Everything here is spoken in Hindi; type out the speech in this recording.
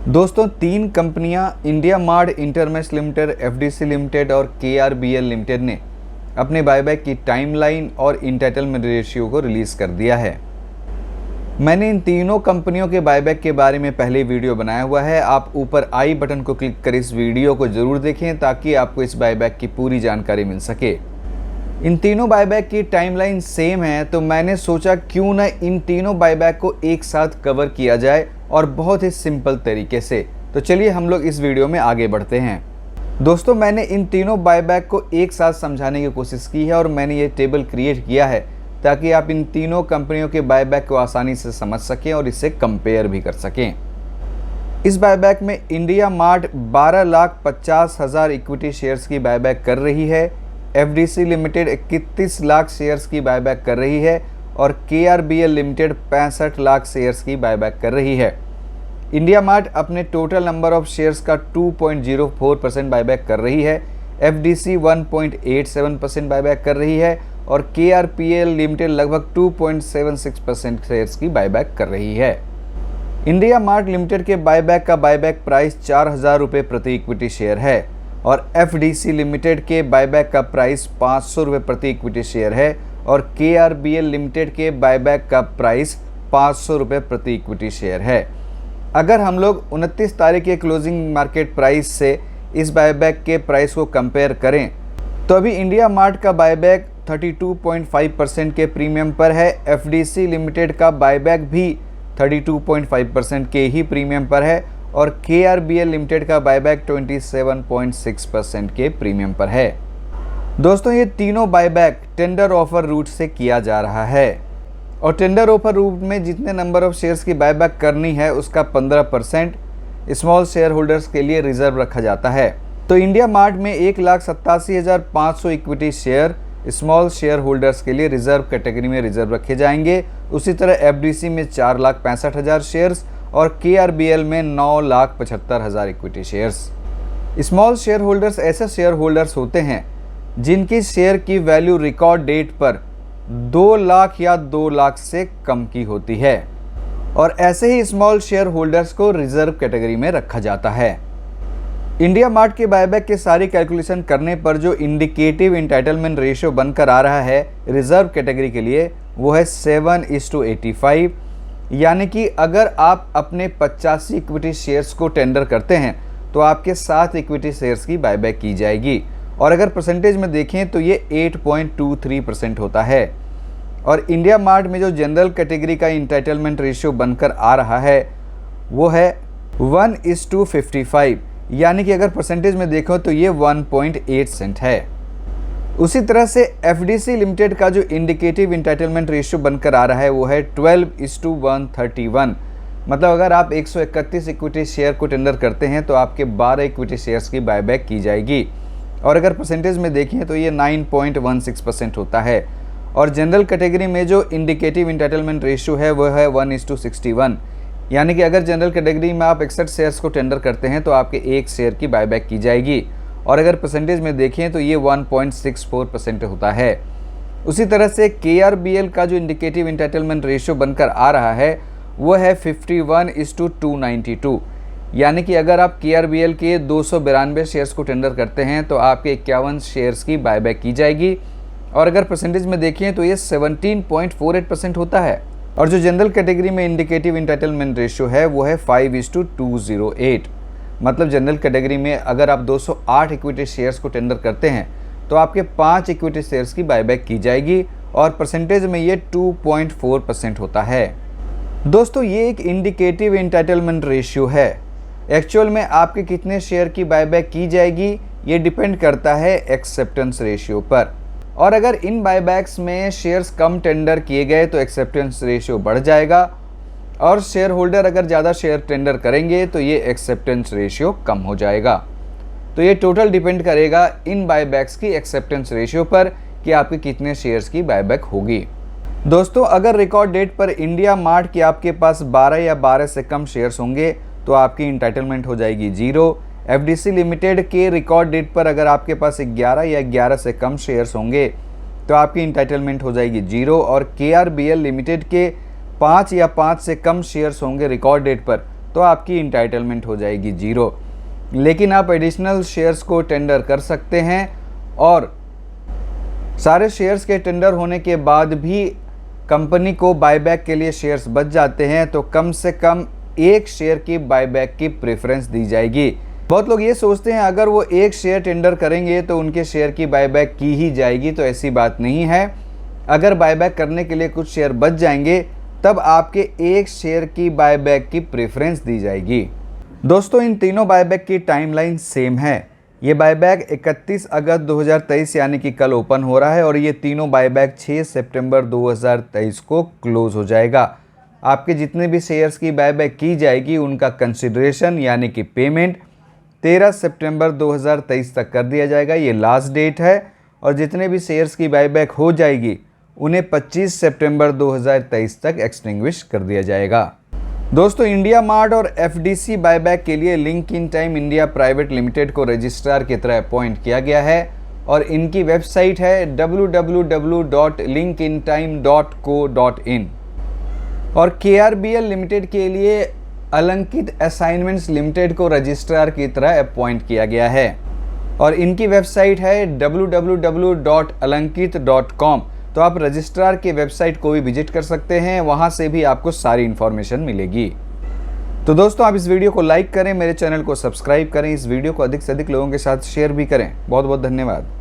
दोस्तों, तीन कंपनियां India mart Intermesh limited, FDC limited और केआरबीएल लिमिटेड ने अपने बायबैक की टाइमलाइन और इंटाइटलमेंट रेशियो को रिलीज़ कर दिया है। मैंने इन तीनों कंपनियों के बायबैक के बारे में पहले वीडियो बनाया हुआ है। आप ऊपर आई बटन को क्लिक कर इस वीडियो को ज़रूर देखें ताकि आपको इस बायबैक की पूरी जानकारी मिल सके। इन तीनों बायबैक की टाइमलाइन सेम है, तो मैंने सोचा क्यों ना इन तीनों बायबैक को एक साथ कवर किया जाए और बहुत ही सिंपल तरीके से। तो चलिए हम लोग इस वीडियो में आगे बढ़ते हैं। दोस्तों, मैंने इन तीनों बायबैक को एक साथ समझाने की कोशिश की है और मैंने ये टेबल क्रिएट किया है ताकि आप इन तीनों कंपनियों के बायबैक को आसानी से समझ सकें और इससे कंपेयर भी कर सकें। इस बायबैक में इंडिया मार्ट 12,50,000 इक्विटी शेयर्स की बायबैक कर रही है, एफडीसी लिमिटेड 31 लाख शेयर्स की बायबैक कर रही है और केआरबीएल लिमिटेड 65 लाख शेयर्स की बायबैक कर रही है। इंडिया मार्ट अपने टोटल नंबर ऑफ शेयर्स का 2.04% बायबैक कर रही है, एफडीसी 1.87% बायबैक कर रही है और केआरबीएल लिमिटेड लगभग 2.76% शेयर्स की बायबैक कर रही है। इंडिया मार्ट लिमिटेड के बायबैक का बायबैक प्राइस 4,000 रुपये प्रति इक्विटी शेयर है और एफडीसी लिमिटेड के बायबैक का प्राइस 500 रुपये प्रति इक्विटी शेयर है और केआरबीएल लिमिटेड के बायबैक का प्राइस 500 रुपये प्रति इक्विटी शेयर है। अगर हम लोग 29 तारीख के क्लोजिंग मार्केट प्राइस से इस बायबैक के प्राइस को कंपेयर करें तो अभी इंडिया मार्ट का बायबैक 32.5% के प्रीमियम पर है, एफडीसी लिमिटेड का बायबैक भी 32.5% के ही प्रीमियम पर है और केआरबीएल लिमिटेड का बायबैक 27.6% के प्रीमियम पर है। दोस्तों, ये तीनों बायबैक टेंडर ऑफर रूट से किया जा रहा है और टेंडर ऑफर रूट में जितने नंबर ऑफ शेयर्स की बायबैक करनी है उसका 15% स्मॉल शेयर होल्डर्स के लिए रिजर्व रखा जाता है। तो इंडिया मार्ट में 1,87,500 equity share small share holders के लिए रिजर्व कैटेगरी में रिजर्व रखे जाएंगे। उसी तरह एफडीसी में 4,65,000 शेयर्स और केआरबीएल में 9,75,000 equity shares. Small share holders ऐसे शेयर होल्डर्स होते हैं जिनकी शेयर की वैल्यू रिकॉर्ड डेट पर 2 लाख या 2 लाख से कम की होती है और ऐसे ही स्मॉल शेयर होल्डर्स को रिजर्व कैटेगरी में रखा जाता है। इंडिया मार्ट के बायबैक के सारी कैलकुलेशन करने पर जो इंडिकेटिव इंटाइटलमेंट रेशियो बनकर आ रहा है रिजर्व कैटेगरी के लिए वो है 7:85। यानी कि अगर आप अपने 85 इक्विटी शेयर्स को टेंडर करते हैं तो आपके 7 इक्विटी शेयर्स की बायबैक की जाएगी और अगर परसेंटेज में देखें तो ये 8.23% होता है। और इंडिया मार्ट में जो जनरल कैटेगरी का इंटाइटलमेंट रेशियो बनकर आ रहा है वो है 1:55, यानी कि अगर परसेंटेज में देखो तो ये 1.8% है। उसी तरह से एफडीसी लिमिटेड का जो इंडिकेटिव इंटाइटलमेंट रेशियो बनकर आ रहा है वो है 12:131। मतलब अगर आप 131 इक्विटी शेयर को टेंडर करते हैं तो आपके 12 इक्विटी शेयर्स की बायबैक की जाएगी और अगर परसेंटेज में देखें तो ये 9.16% होता है। और जनरल कैटेगरी में जो इंडिकेटिव इंटाइटलमेंट रेशियो है वो है 1:61, यानी कि अगर जनरल कैटेगरी में आप 61 शेयर्स को टेंडर करते हैं तो आपके 1 शेयर की बायबैक की जाएगी और अगर परसेंटेज में देखें तो ये 1.64% होता है। उसी तरह से केआरबीएल का जो इंडिकेटिव इंटाइटलमेंट रेशियो बनकर आ रहा है वो है 51:292, यानी कि अगर आप केआरबीएल के 292 शेयर्स को टेंडर करते हैं तो आपके 51 शेयर्स की बायबैक की जाएगी और अगर परसेंटेज में देखें तो ये 17.48% होता है। और जो जनरल कैटेगरी में इंडिकेटिव इंटाइटलमेंट रेशियो है वो है 5:208। मतलब जनरल कैटेगरी में अगर आप 208 इक्विटी शेयर्स को टेंडर करते हैं तो आपके 5 इक्विटी शेयर्स की बायबैक की जाएगी और परसेंटेज में ये 2.4% होता है। दोस्तों, ये एक इंडिकेटिव इंटाइटलमेंट रेशियो है। एक्चुअल में आपके कितने शेयर की बायबैक की जाएगी ये डिपेंड करता है एक्सेप्टेंस रेशियो पर और अगर इन बायबैक्स में शेयर्स कम टेंडर किए गए तो एक्सेप्टेंस रेशियो बढ़ जाएगा और शेयर होल्डर अगर ज़्यादा शेयर टेंडर करेंगे तो ये एक्सेप्टेंस रेशियो कम हो जाएगा। तो ये टोटल डिपेंड करेगा इन बायबैक्स की एक्सेप्टेंस रेशियो पर कि आपके कितने शेयर्स की बायबैक होगी। दोस्तों, अगर रिकॉर्ड डेट पर इंडिया मार्ट के आपके पास 12 या 12 से कम शेयर्स होंगे तो आपकी इंटाइटलमेंट हो जाएगी 0। एफडीसी लिमिटेड के रिकॉर्ड डेट पर अगर आपके पास 11 या 11 से कम शेयर्स होंगे तो आपकी इंटाइटलमेंट हो जाएगी 0 और केआरबीएल लिमिटेड के 5 या 5 से कम शेयर्स होंगे रिकॉर्ड डेट पर तो आपकी इंटाइटलमेंट हो जाएगी 0। लेकिन आप एडिशनल शेयर्स को टेंडर कर सकते हैं और सारे शेयर्स के टेंडर होने के बाद भी कंपनी को बायबैक के लिए शेयर्स बच जाते हैं तो कम से कम एक शेयर की बायबैक की प्रेफरेंस दी जाएगी। बहुत लोग ये सोचते हैं अगर वो एक शेयर टेंडर करेंगे तो उनके शेयर की बायबैक की ही जाएगी, तो ऐसी बात नहीं है। अगर बायबैक करने के लिए कुछ शेयर बच जाएंगे तब आपके एक शेयर की बायबैक की प्रेफरेंस दी जाएगी। दोस्तों, इन तीनों बायबैक की टाइमलाइन सेम है। ये बायबैक 31 अगस्त 2023 यानी कि कल ओपन हो रहा है और ये तीनों बायबैक 6 सितंबर 2023 को क्लोज हो जाएगा। आपके जितने भी शेयर्स की बायबैक की जाएगी उनका कंसिडरेशन यानी कि पेमेंट 13 सितंबर 2023 तक कर दिया जाएगा, ये लास्ट डेट है। और जितने भी शेयर्स की बायबैक हो जाएगी उन्हें 25 सितंबर 2023 तक एक्सटिंग्विश कर दिया जाएगा। दोस्तों, इंडिया मार्ट और एफडीसी बायबैक के लिए link in time India private limited को रजिस्ट्रार की तरह अपॉइंट किया गया है और इनकी वेबसाइट है www.linkintime.co.in। और KRBL लिमिटेड के लिए अलंकित असाइनमेंट्स लिमिटेड को रजिस्ट्रार की तरह अपॉइंट किया गया है और इनकी वेबसाइट है www.alankit.com। तो आप रजिस्ट्रार की वेबसाइट को भी विजिट कर सकते हैं, वहां से भी आपको सारी इन्फॉर्मेशन मिलेगी। तो दोस्तों, आप इस वीडियो को लाइक करें, मेरे चैनल को सब्सक्राइब करें, इस वीडियो को अधिक से अधिक लोगों के साथ शेयर भी करें। बहुत बहुत धन्यवाद।